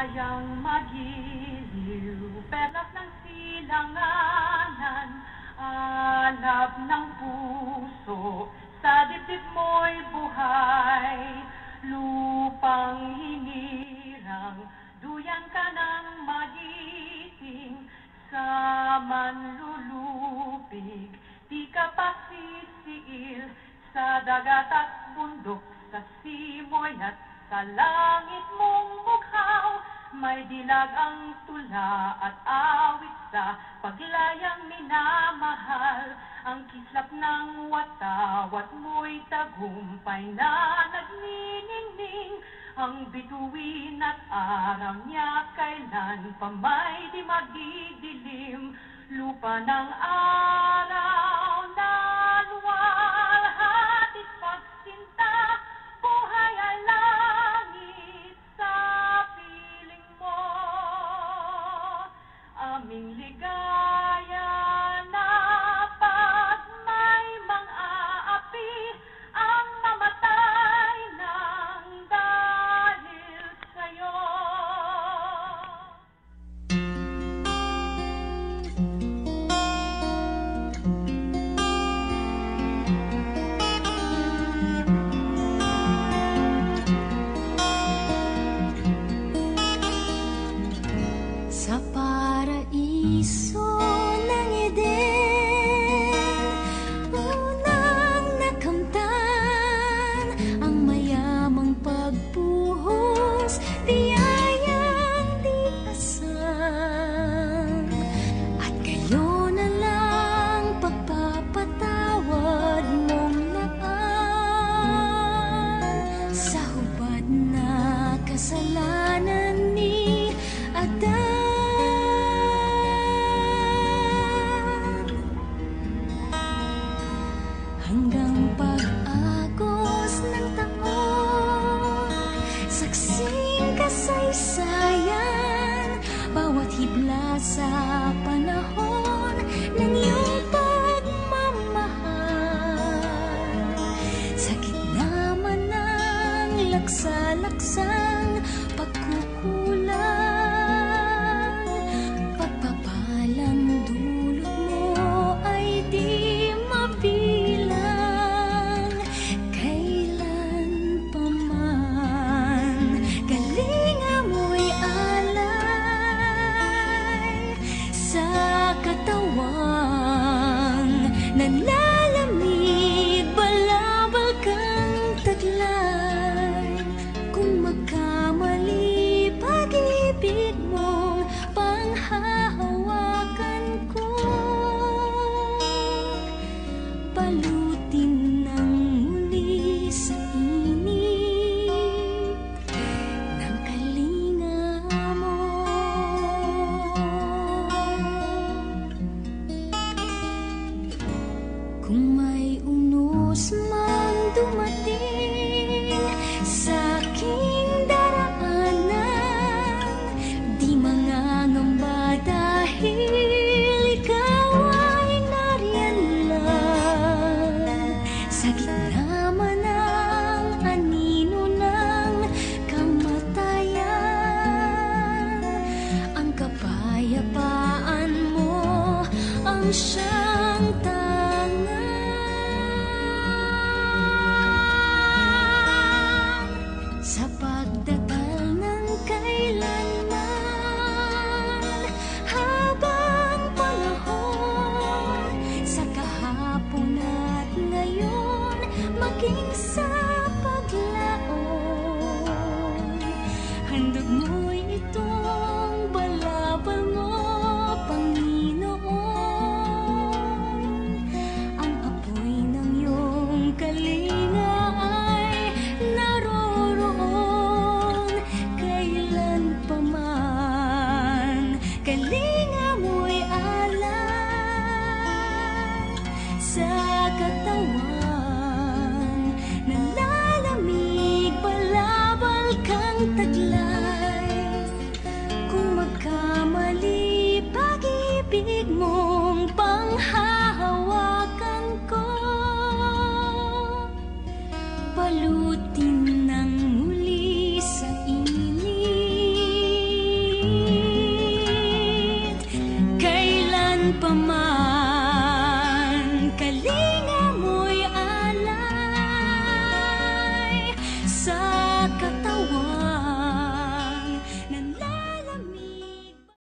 Kayang magiliw, perlas ng silanganan, alab ng puso, sa dibdib mo'y buhay. Lupang hinirang, duyan ka ng magiting, sa manlulupig, di ka pa sisiil, sa dagat at bundok, sa simoy at sa langit mong mukhaw, may dilag ang tula at awit sa paglayang minamahal. Ang kislap ng watawat mo'y tagumpay na nagniningning. Ang bituin at araw niya kailan pa may di magdidilim. Lupa ng araw na luwalhatit pagsinta, buhay ay langit sa piling mo. Aming ligaya na pag may mang-aapi, ang mamatay ng dahil sa'yo. Sa paraiso ng Eden, unang nakamtan ang mayamang pagpuhos, biyayang di asang. At kayo na lang pagpapatawad mong naan sa hubad na kasalanan ni Adan. Hanggang pag-agos ng taon, saksing kasaysayan, bawat hibla sa panahon ng iyong pagmamahal. Sa gitna man ng laksa-laksang pagkukulang, pagpapalang dulot mo ay di mabilang. Kailan pa man kalinga mo'y alay sa katawang nanlalamig, balabal kang taglay. Kung magkamali pag-ibig mong panghahawakan ko, balutin ng muli sa init ng kalinga mo. Kung may unos mang dumating sa aking daraanan, di mangangamba dahil ikaw ay nariyan lang. Sa gitna man ng anino ng kamatayan, ang kapayapaan mo ang siyang tangan. Sa pagdatal ng kailanman, habang panahon, sa kahapon at ngayon, maging sa paglaon, handog mo'y itong balabal mo, Panginoon. nagkakaroon